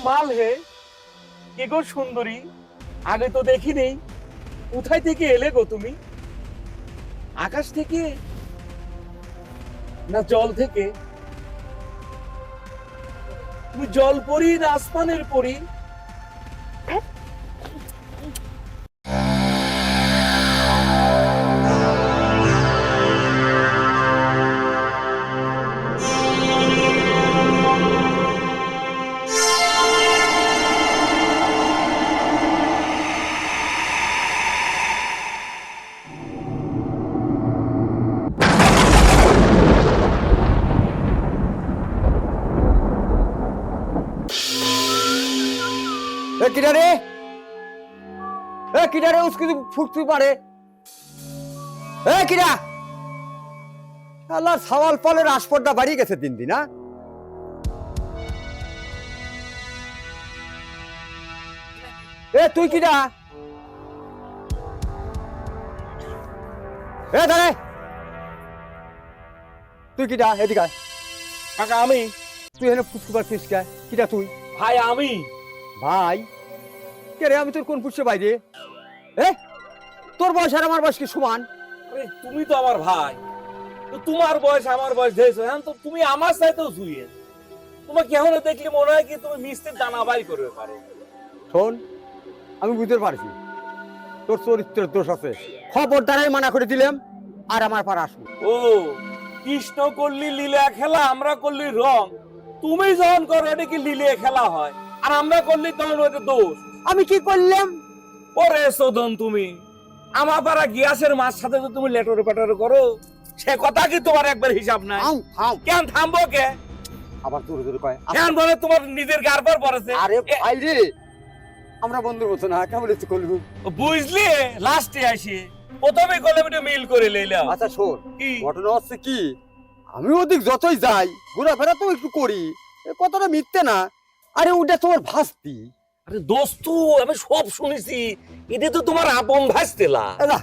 মাল হে, কে গো সুন্দরী, আগে তো দেখিনি। কোথায় থেকে এলে গো তুমি? আকাশ থেকে না জল থেকে? তুমি জল পরি না আসমানের পরি? কিনারে কিনারে উসকে ফুটতে পারে কিনা আল্লাহ সওয়াল ফলের আসপর্দা বাড়িয়ে গেছে দিন দিন। তুই কিনা দাঁড়ায়, তুই কিনা এদিকে আয়। কাকা আমি। তুই এখানে ফুটতে পারছিস কে? কিনা তুই? ভাই আমি। ভাই কে রে? আমি তোর কোন পুষছে বাইরে? তোর বয়স আর আমার বয়স কি সমান? আরে তুমি তো আমার ভাই, তো তোমার বয়স আমার বয়স দেখছো, হ্যাঁ তো তুমি আমার সাথেও শুয়ে। তোমাকে এখন দেখলে মনে হয় কি তুমি মিষ্টির দানা বাই করবে পারো। শোন, আমি বুঝতে পারছি তোর চরিত্রের দোষ আছে, খবরদারাই মানা করে দিলাম আর আমার পার আসবো। ও কৃষ্ণ করলি লীলা খেলা, আমরা করলি রং। তুমি যখন করো এটা কি লীলা খেলা হয়, আর আমরা করলি তখন ওটা দোষ। আমি কি করলাম? ওরে শোধন, তুমি আমার পাড়া গিয়াসের মাছ সাথে তো তুমি লেটরে পেটরে করো, সে কথা কি তোমার একবার হিসাব নাই? কেন থামবো কে? আবার জোরে জোরে কয় কেন বলে তোমার নিজের গার পর পড়েছে? আরে ভাই রে, আমরা বন্ধুর মতো না, কেমন একটু করলু বুঝলি? লাস্টে আসি প্রথমে কলে একটু মিল করে লইলাম। আচ্ছা শোন, কি ঘটনা হচ্ছে কি, আমি ওদিক যতই যাই ঘোরাফেরা তো একটু করি, এ কথাটা মিথ্যে না। আরে ওটা তোমার ভাস্তি। আরে দোস্তু, আমি সব শুনেছি, এটা তো তোমার আপন ভাসতেলা। এলা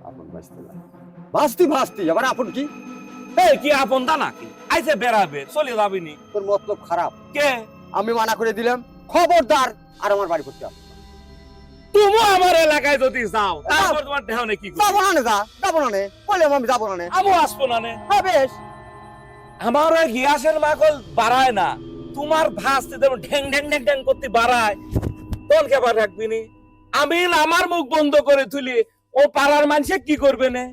আপন ভাস্তিলা, ভাস্তি ভাস্তি আবার আপন কি? এই কি আপন দা নাকি? আইসে বেড়াবে চলে যাবিনি? তোর মতলব খারাপ। কে? আমি মানা করে দিলাম, খবরদার আর আমার বাড়ি করতে আসবে। তুমি আমার এলাকায় যদি যাও তারপর তোমার দেহনে কি করবে? যাবো না নে, যাবো না নে, বললাম আমি যাবো না নে। আমি আসবো না নে। হ্যাঁ বেশ। আমার ওই গিয়াসের মাকল বাড়ায় না, তোমার ভাসতে যেমন ঢ্যাং ঢ্যাং ঢ্যাং ঢ্যাং করতে বাড়ায়, তখন কেবার রাখবি নি? আমি আমার মুখ বন্ধ করে তুলি, ও পাড়ার মানুষে কি করবে না?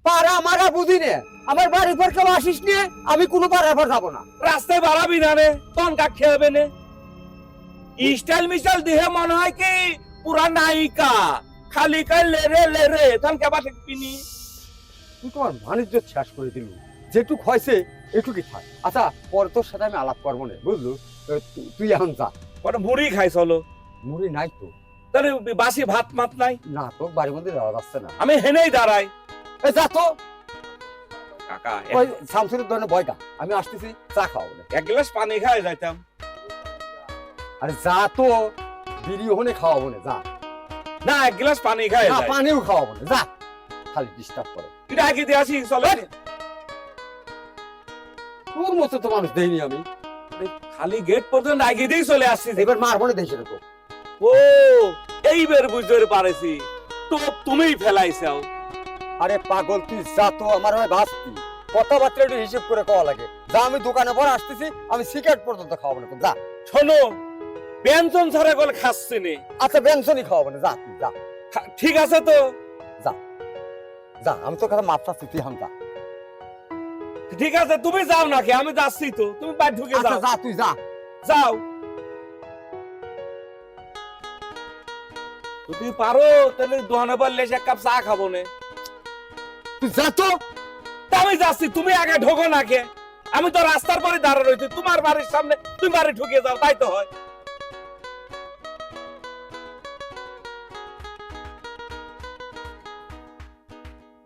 পাড়া মারা বুঝি নে, আমার বাড়ির পর কেউ আসিস নে, আমি কোনো পাড়ার পর যাবো না। রাস্তায় বাড়াবি না রে, তখন কাক খেয়ে নে? স্টাইল মিস্টাইল দেহে মনে হয় কি পুরা নায়িকা, খালি কাল লে রে, তখন কেবার রাখবি নি? তুই তোমার বাণিজ্য শেষ করে দিল, যেটুক হয়েছে এটুকুই থাক। আচ্ছা পরে তোর সাথে আমি আলাপ করবো না, বুঝলু? তুই এখন যা। ওটা মুড়ি খাই চলো। মুড়ি নাই তো? তাহলে বাসি ভাত মাত নাই? না, তোর বাড়ির মধ্যে যাওয়া যাচ্ছে না। আমি হেনেই দাঁড়াই। যা তো, কাকা ওই শামসুরের দোকানে বয়কা, আমি আসতেছি, চা খাওয়াবো না। এক গ্লাস পানি খাই যাইতাম। আরে যা তো, বিড়ি ওখানে খাওয়াবো না, যা। না, এক গ্লাস পানি খাই না, যাই। পানিও খাওয়াবো না, যা, খালি ডিস্টার্ব করে। এটা আগে দিয়ে আসি চলো। তোর মতো তো মানুষ দেয়নি আমি। খালি গেট পর্যন্ত আগে দিয়ে চলে আসছি। এবার মারবো না দেশের তো। ও এইবার বুঝতে পারেছি, তো তুমিই ফেলাইছাও। আরে পাগল, তুই যা তো, আমার হয় ভাসতি, কথাবার্তা একটু হিসেব করে খাওয়া লাগে। যা, আমি দোকানে পর আসতেছি, আমি সিগারেট পর্যন্ত খাওয়াবো না, যা। শোনো, ব্যঞ্জন ছাড়া গল খাচ্ছে নে। আচ্ছা ব্যঞ্জনই খাওয়াবো না, যা তুই যা। ঠিক আছে তো, যা যা, আমি তোর কথা মাপ চাচ্ছি, তুই হাম যা। ঠিক আছে তুমি যাও নাকি, আমি যাচ্ছি তো, তুমি বাইরে ঢুকে আচ্ছা যাও। যা, তুই যা। যাও যদি পারো তাহলে দোকানে বললে এক কাপ চা খাবো না। তুই যা তো। তা আমি যাচ্ছি, তুমি আগে ঢোকো নাকি? আমি তো রাস্তার পরে দাঁড়া রয়েছি, তোমার বাড়ির সামনে, তুমি বাড়ি ঢুকে যাও, তাই তো হয়।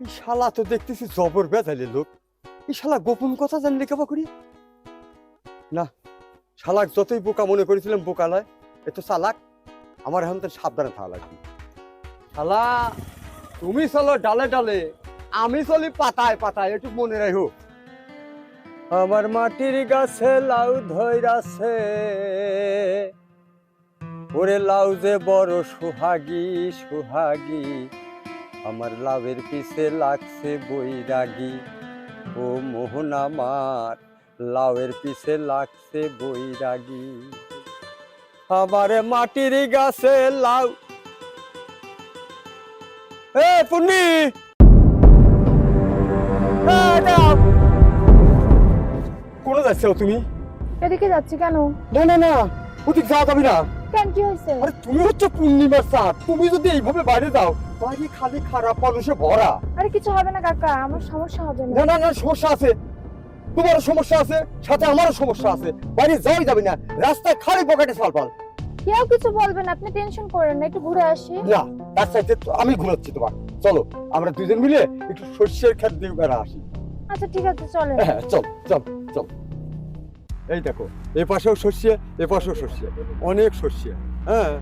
এই শালা তো দেখতেছি জবর বেজাইলে লোক। এই শালা গোপন কথা জানলে কেবা করি না। শালাক যতই বোকা মনে করেছিলাম, বোকা নয়, এ তো চালাক। আমার এখন তো সাবধানে থাকা লাগবে। শালা তুমি চলো ডালে ডালে, আমি চলি পাতায় পাতায়, একটু মনে রাখো। আমার মাটির গাছে লাউ ধইরাছে, ওরে লাউ যে বড় সুহাগী সুহাগী, আমার লাউয়ের পিছে লাগছে বৈরাগী। ও মোহন আমার লাউয়ের পিছে লাগছে বৈরাগী। আমার মাটির গাছে লাউ। এ পুন্নি, কোন যাচ্ছ তুমি? এদিকে যাচ্ছি কেন? না না না, ওদিক যাওয়া যাবে না। কেন, কি হয়েছে? আরে তুমি হচ্ছে পূর্ণিমার চাঁদ, তুমি যদি এইভাবে বাইরে যাও বাড়ি খালি খারাপ মানুষে ভরা। আরে কিছু হবে না কাকা, আমার সমস্যা হবে না। না না না, সমস্যা আছে, তোমারও সমস্যা আছে, সাথে আমারও সমস্যা আছে। বাইরে যাওয়াই যাবে না, রাস্তায় খালি পকেটে সালপাল। কেউ কিছু বলবে না, আপনি টেনশন করেন না, একটু ঘুরে আসি। না, তার সাথে আমি ঘুরাচ্ছি তোমার। চলো আমরা দুজন মিলে একটু শস্যের ক্ষেত দিয়ে বেড়া আসি। আচ্ছা ঠিক আছে, চলে। হ্যাঁ চল চল চল। এই দেখো, এ পাশেও শস্য, এ পাশেও শস্য, অনেক শস্য। হ্যাঁ,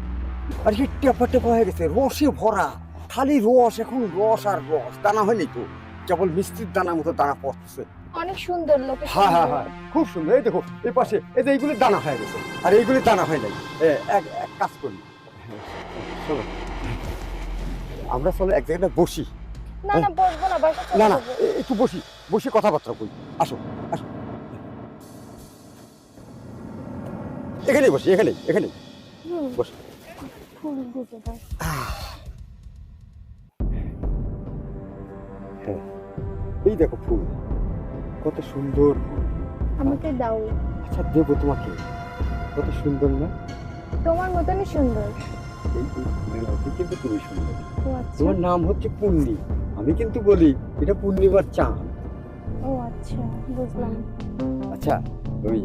আর কি টেপা টেপা হয়ে গেছে, রসে ভরা, খালি রস, এখন রস আর রস, দানা হয়নি তো, কেবল মিষ্টির দানার মতো দানা পড়তেছে। অনেক সুন্দর লোক। হ্যাঁ হ্যাঁ হ্যাঁ, খুব সুন্দর। এই দেখো এই পাশে, এই যে এইগুলি দানা হয়ে গেছে, আর এইগুলি দানা হয় নাই। এক এক কাজ করি, শোনো, আমরা চলো এক জায়গায় বসি। না না, বসবো না, বাসা চলে না না, যাবো। একটু বসি, বসে কথাবার্তা বলি। আসো আসো, এখানেই বসি, এখানেই এখানেই হুম, বস। ফুল দিতে দাও। হ্যাঁ, এই দেখো ফুল, কত সুন্দর ফুল। আমাকে দাও। আচ্ছা দেবো তোমাকে, কত সুন্দর না? তোমার মতনই সুন্দর। এই কিন্তু তুমি সুন্দর। ও আচ্ছা, তোমার নাম হচ্ছে পূর্ণি, আমি কিন্তু বলি এটা পূর্ণিমার চাঁদ। ও আচ্ছা, বুঝলাম। আচ্ছা, ওই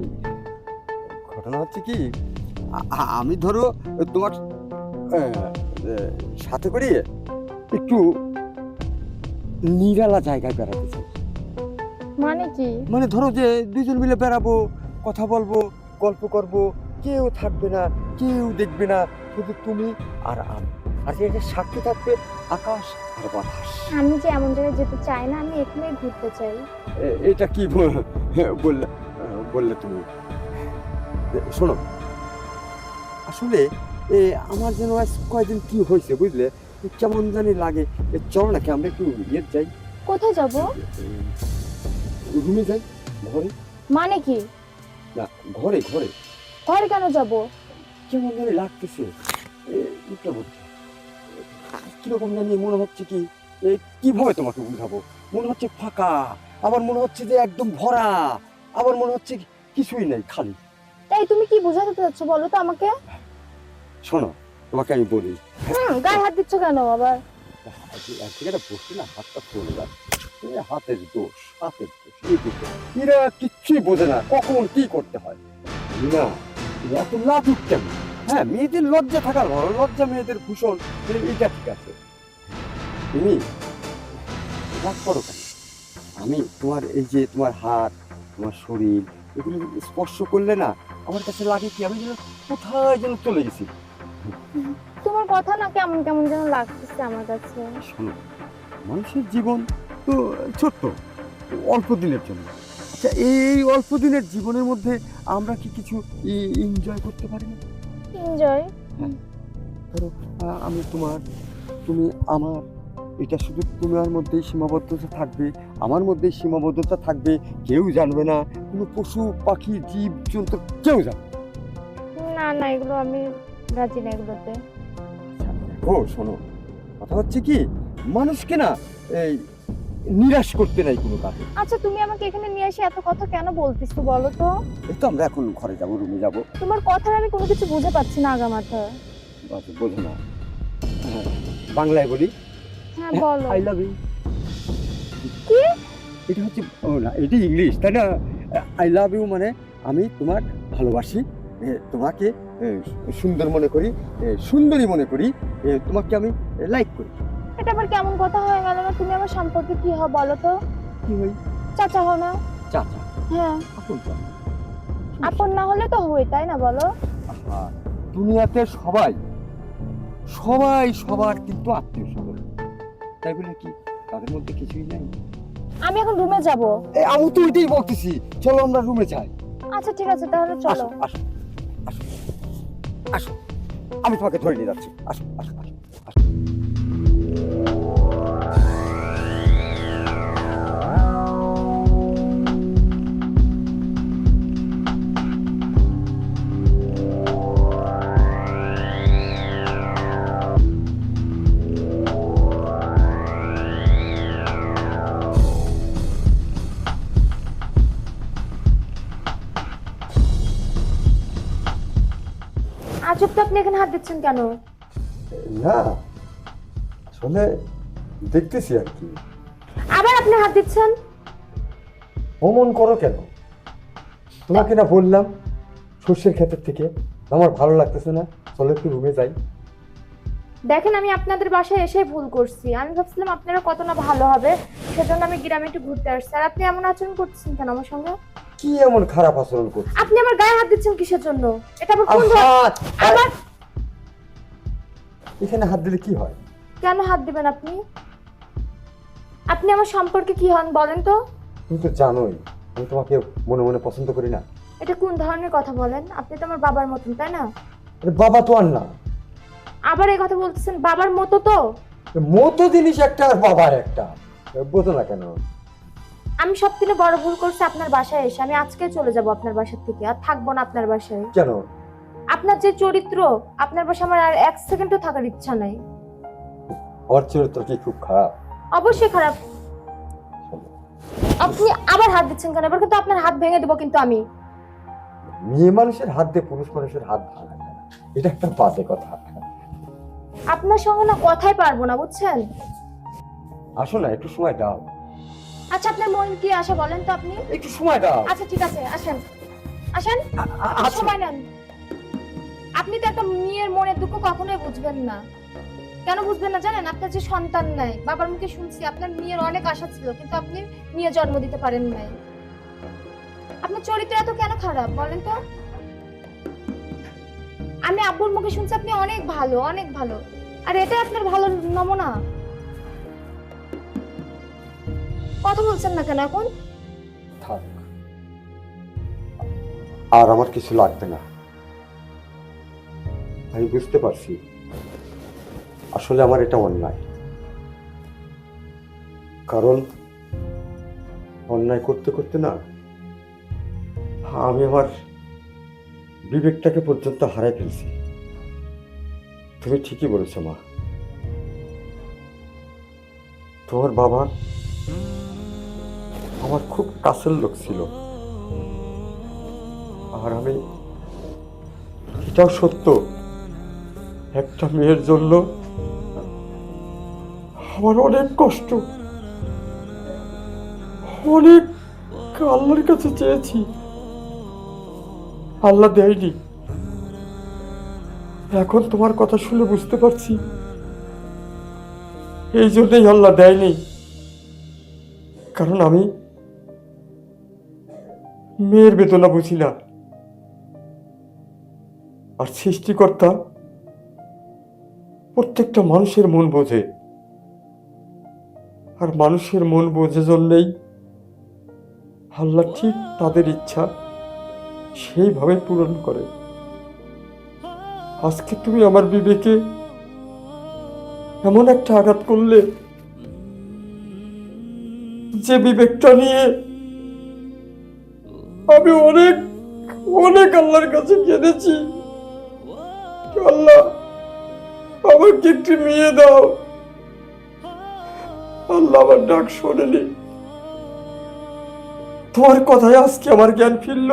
ঘটনা হচ্ছে কি, আমি ধরো তোমার সাথে করে একটু নিরালা জায়গায় বেড়াতে চাই। মানে কি? মানে ধরো যে দুজন মিলে বেড়াবো, কথা বলবো, গল্প করব, কেউ থাকবে না, কেউ দেখবে না, শুধু তুমি আর আমি, আর যে সাক্ষী থাকবে আকাশ আর বাতাস। আমি যে এমন জায়গায় যেতে চাই না, আমি এখানেই ঘুরতে চাই। এটা কি বললে বললে তুমি? শোনো, আসলে আমার যেন আজ কয়দিন কি হয়েছে বুঝলে, কেমন জানি লাগে। চলো নাকি আমরা একটু ইয়ে যাই। কোথায় যাব? রুমে যাই, ঘরে। মানে কি? না, ঘরে ঘরে। ঘরে কেন যাব? কেমন জানি লাগতেছে, উঠতে বলছে, কিরকম জানি মনে হচ্ছে কি, কিভাবে তোমাকে বুঝাবো, মনে হচ্ছে ফাঁকা, আবার মনে হচ্ছে যে একদম ভরা, আবার মনে হচ্ছে কিছুই নেই, খালি। তাই তুমি কি বোঝাতে চাচ্ছ বলো তো আমাকে? শোনো, তোমাকে আমি বলি। গায়ে হাত দিচ্ছ কেন আবার? এক জায়গাটা বসে না, হাতটা চলে যায়, হাতের দোষ, হাতের দোষ। এরা কিচ্ছুই বোঝে না কখন কি করতে হয় না, এত লাজুক কেন? হ্যাঁ, মেয়েদের লজ্জা থাকার ভালো, লজ্জা মেয়েদের ভূষণ, এটা ঠিক আছে। তুমি রাগ করো কেন? আমি তোমার এই যে তোমার হাত, তোমার শরীর, এগুলো স্পর্শ করলে না আমার কাছে লাগে কি আমি যেন কোথায় যেন চলে গেছি। তোমার কথা না কেমন কেমন যেন লাগতেছে আমার কাছে। শোনো, মানুষের জীবন তো ছোট্ট, অল্প দিনের জন্য। আচ্ছা, এই অল্প দিনের জীবনের মধ্যে আমরা কি কিছু এনজয় করতে পারি না? এনজয়? ধরো আমি তোমার, তুমি আমার, এটা শুধু তোমার মধ্যেই সীমাবদ্ধতা থাকবে, আমার মধ্যেই সীমাবদ্ধতা থাকবে, কেউ জানবে না, কোনো পশু পাখি জীব জন্তু কেউ জানবে না না, এগুলো আমি রাজি না এগুলোতে। ও শোনো, কথা হচ্ছে কি, মানুষকে না এই নিরাশ করতে নাই কোনো কাজে। আচ্ছা, তুমি আমাকে এখানে নিয়ে এসে এত কথা কেন বলতেছো বলো তো? এই তো আমরা এখন ঘরে যাবো, রুমে যাবো। তোমার কথার আমি কোনো কিছু বুঝে পাচ্ছি না আগা মাথা। বোঝো না, বাংলায় বলি, হ্যাঁ বলো। I love you. কি? এটা হচ্ছে, ও না, এটা ইংলিশ তাই না? আই লাভ ইউ মানে আমি তোমার ভালোবাসি, তোমাকে সুন্দর মনে করি, সুন্দরী মনে করি, তোমাকে আমি লাইক করি। এটা আবার কেমন কথা হয়ে গেল না? তুমি আমার সম্পর্কে কি হও বলো তো? কি হই? চাচা হও না? চাচা? হ্যাঁ। আপন চাচা। আপন না হলে তো হই, তাই না বলো? আহা, দুনিয়াতে সবাই সবাই সবার কিন্তু আত্মীয় স্বজন, তাই বলে কি তাদের মধ্যে কিছুই নাই? আমি এখন রুমে যাব। আমি তো ওইটাই বলতেছি, চলো আমরা রুমে যাই। আচ্ছা ঠিক আছে, তাহলে চলো। আসো আসো আসো, আমি তোমাকে ধরে নিয়ে যাচ্ছি। আসো আসো আসো আসো। আজব তো, আপনি এখানে হাত দিচ্ছেন কেন? না আসলে দেখতেছি আর কি। আবার আপনি হাত দিচ্ছেন? অমন করো কেন? তোমাকে না বললাম সর্ষের ক্ষেতের থেকে আমার ভালো লাগতেছে না, চলো একটু রুমে যাই। দেখেন, আমি আপনাদের বাসায় এসে ভুল করছি। আমি ভাবছিলাম আপনারা কত না ভালো হবে, সেজন্য আমি গ্রামে একটু ঘুরতে আসছি। আর আপনি এমন আচরণ করতেছেন কেন আমার সঙ্গে? কি এমন খারাপ আচরণ করছে? আপনি আমার গায়ে হাত দিচ্ছেন কিসের জন্য? এটা আবার কোন ধরনের? আবার এখানে হাত দিলে কি হয়? কেন হাত দিবেন আপনি? আপনি আমার সম্পর্কে কি হন বলেন তো? তুমি তো জানোই আমি তোমাকে মনে মনে পছন্দ করি না। এটা কোন ধরনের কথা বলেন? আপনি তো আমার বাবার মতন, তাই না? আরে বাবা তো আর না। আবার এই কথা বলতেছেন, বাবার মতো তো। মতো জিনিস একটা আর বাবার একটা, বোঝো না কেন? আমি সবথেকে বড় ভুল করছি আপনার বাসায় এসে। আমি আজকে চলে যাব আপনার বাসা থেকে, আর থাকবো না আপনার বাসায়। কেন? আপনার যে চরিত্র, আপনার বাসায় আমার আর এক সেকেন্ডও থাকার ইচ্ছা নাই। ওর চরিত্র কি খুব খারাপ? অবশ্যই খারাপ। আপনি আবার হাত দিচ্ছেন কেন? এবার কিন্তু আপনার হাত ভেঙে দেবো কিন্তু আমি। মেয়ে মানুষের হাত দিয়ে পুরুষ মানুষের হাত ভাঙা যায় না, এটা একটা বাজে কথা। আপনার সঙ্গে না কথাই পারবো না, বুঝছেন? আসো না, একটু সময় দাও। আচ্ছা, আপনার মন কি আশা বলেন তো আপনি? একটু সময় দাও। আচ্ছা ঠিক আছে, আসেন আসেন, আচ্ছা। সময় নেন। আপনি তো একটা মেয়ের মনের দুঃখ কখনোই বুঝবেন না। কেন বুঝবেন না জানেন? আপনার যে সন্তান নাই, বাবার মুখে শুনছি আপনার মেয়ের অনেক আশা ছিল, কিন্তু আপনি মেয়ে জন্ম দিতে পারেন নাই। আপনার চরিত্র এত কেন খারাপ বলেন তো? আমি আব্বুর মুখে শুনছি আপনি অনেক ভালো, অনেক ভালো। আর এটা আপনার ভালো নমুনা? কথা বলছেন না কেন এখন? থাক, আর আমার কিছু লাগবে না। আমি বুঝতে পারছি আসলে আমার এটা অন্যায়, কারণ অন্যায় করতে করতে না আমি আমার বিবেকটাকে পর্যন্ত হারাই ফেলছি। তুমি ঠিকই বলেছো মা, তোমার বাবা আমার খুব কাছের লোক ছিল। আর আমি, এটাও সত্য, একটা মেয়ের জন্য আমার অনেক কষ্ট, অনেক আল্লাহর কাছে চেয়েছি, আল্লাহ দেয়নি। এখন তোমার কথা শুনে বুঝতে পারছি এই জন্যই আল্লাহ দেয়নি, কারণ আমি মেয়ের বেদনা বুঝি না। আর সৃষ্টিকর্তা প্রত্যেকটা মানুষের মন বোঝে, আর মানুষের মন বোঝে জন্যেই আল্লাহ ঠিক তাদের ইচ্ছা সেইভাবে পূরণ করে। আজকে তুমি আমার বিবেকে এমন একটা আঘাত করলে, যে বিবেকটা নিয়ে আমি অনেক অনেক আল্লাহর কাছে কেঁদেছি, আল্লাহ আমাকে একটি মেয়ে দাও। আল্লাহ আমার ডাক শোনেনি। তোমার কথায় আজকে আমার জ্ঞান ফিরল।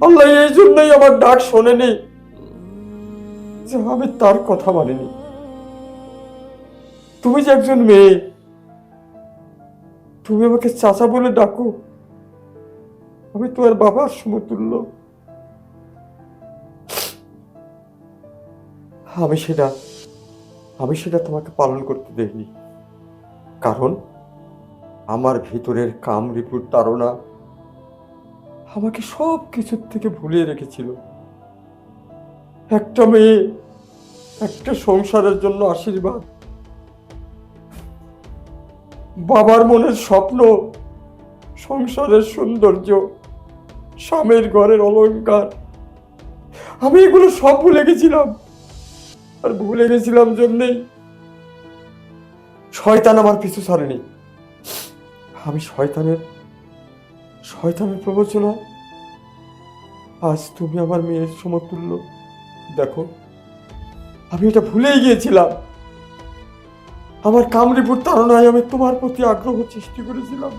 আল্লাহ এই জন্যই আমার ডাক শোনেনি যে আমি তার কথা মানিনি। তুমি যে একজন মেয়ে, তুমি আমাকে চাচা বলে ডাকো, আমি তোমার বাবার সমতুল্য। আমি সেটা তোমাকে পালন করতে দেইনি, কারণ আমার ভিতরের কামরিপুর তাড়না আমাকে সব কিছুর থেকে ভুলিয়ে রেখেছিল। একটা মেয়ে, একটা সংসারের জন্য আশীর্বাদ, বাবার মনের স্বপ্ন, সংসারের সৌন্দর্য, স্বামীর ঘরের অলংকার, আমি এগুলো সব ভুলে গেছিলাম। আর ভুলে গেছিলাম জন্যেই শয়তান আমার পিছু ছাড়েনি। আমি শয়তানের প্রবচনা। আজ তুমি আমার মেয়ের সমতুল্য। দেখো, আমি এটা ভুলেই গিয়েছিলাম। আমার কামড়িপুর তাড়নায় আমি তোমার প্রতি আগ্রহ সৃষ্টি করেছিলাম।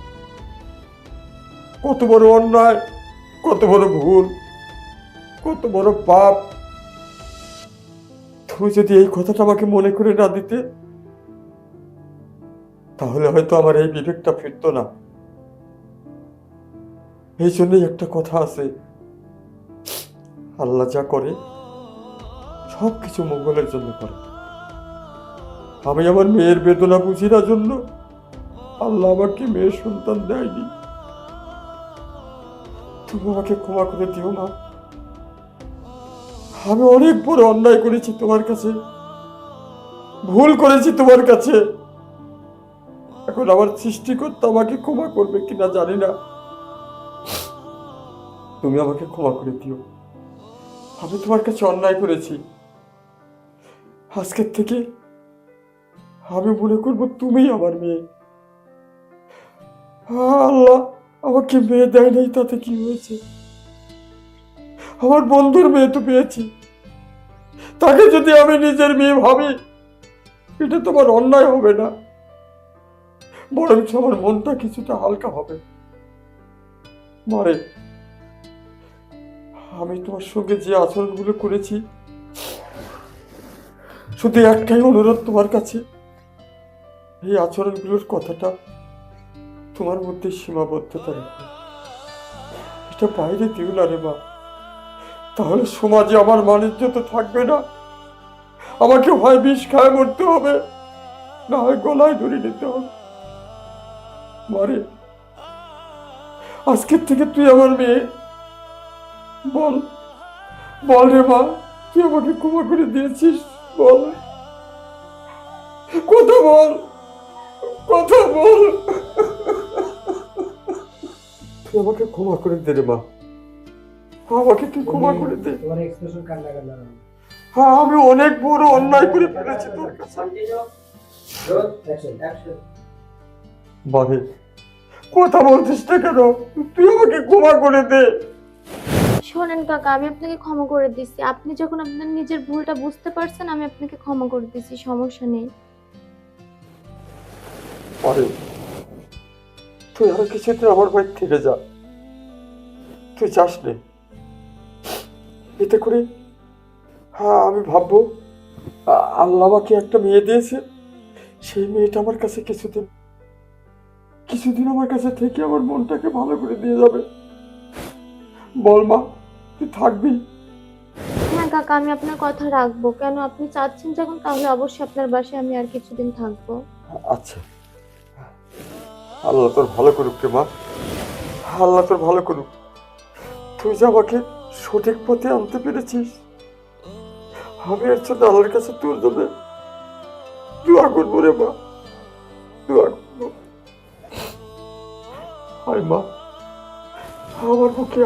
কত বড় অন্যায়, কত বড় ভুল, কত বড় পাপ। তুমি যদি এই কথাটা আমাকে মনে করে না দিতে, তাহলে হয়তো আমার এই বিবেকটা ফিরতো না। এই জন্যই একটা কথা আছে, আল্লাহ যা করে সবকিছু মঙ্গলের জন্য করে। আমি আমার মেয়ের বেদনা বুঝি না জন্য আল্লাহ আমাকে মেয়ের সন্তান দেয়নি। তুমি আমাকে ক্ষমা করে দিও না। আমি অনেক বড় অন্যায় করেছি তোমার কাছে, ভুল করেছি তোমার কাছে। এখন আমার সৃষ্টিকর্তা আমাকে ক্ষমা করবে কিনা জানি না। তুমি আমাকে ক্ষমা করে দিও। আমি তোমার কাছে অন্যায় করেছি। আজকের থেকে আমি মনে করবো তুমি আমার মেয়ে। আল্লাহ আমাকে মেয়ে দেয় নাই, তাতে কি হয়েছে? আমার বন্ধুর মেয়ে তো পেয়েছি। তাকে যদি আমি নিজের মেয়ে ভাবি, এটা তোমার অন্যায় হবে না, বরঞ্চ আমার মনটা কিছুটা হালকা হবে। মারে, আমি তোমার সঙ্গে যে আচরণগুলো করেছি, শুধু একটাই অনুরোধ তোমার কাছে, এই আচরণগুলোর কথাটা তোমার মধ্যে সীমাবদ্ধতা রাখো। এটা বাইরে দিও না রে মা। তাহলে সমাজে আমার মান-ইজ্জত থাকবে না। আমাকে হয় বিষ খায় মরতে হবে, না হয় গলায় ধরে নিতে হবে। মারে, আজকের থেকে তুই আমার মেয়ে। বল বল রে মা, তুই আমাকে ক্ষমা করে দিয়েছিস। বল, কথা বল, কথা বল। তুই আমাকে ক্ষমা করে দে রে মা, আমাকে তুই ক্ষমা করে দে। হ্যাঁ, আমি অনেক বড় অন্যায় করে ফেলেছি তোর কাছে। মানে কথা বলছিস না কেন? তুই আমাকে ক্ষমা করে দে। শোনেন কাকা, আমি আপনাকে ক্ষমা করে দিচ্ছি। আপনি যখন আপনার নিজের ভুলটা বুঝতে পারছেন, আমি আপনাকে ক্ষমা করে দিচ্ছি, সমস্যা নেই। আরে তুই আর কিছুতে আমার বাড়ি থেকে যা, তুই যাস নে। এতে করে হ্যাঁ, আমি ভাববো আল্লাহ আমাকে একটা মেয়ে দিয়েছে। সেই মেয়েটা আমার কাছে কিছুদিন আমার কাছে থেকে আমার মনটাকে ভালো করে দিয়ে যাবে। বল মা, তুই থাকবি? হ্যাঁ কাকা, আমি আপনার কথা রাখবো। কেন, আপনি চাচ্ছেন যখন, তাহলে অবশ্যই আপনার বাসায় আমি আর কিছুদিন থাকবো। আচ্ছা, আল্লাহ তোর ভালো করুক রে মা, আল্লাহ তোর ভালো করুক। তুই যে আমাকে সঠিক পথে আনতে পেরেছিস, আমি এর জন্য আল্লাহর কাছে তোর জন্য দোয়া করবো রে মা, দোয়া করবো। হায় মা, আমার বুকে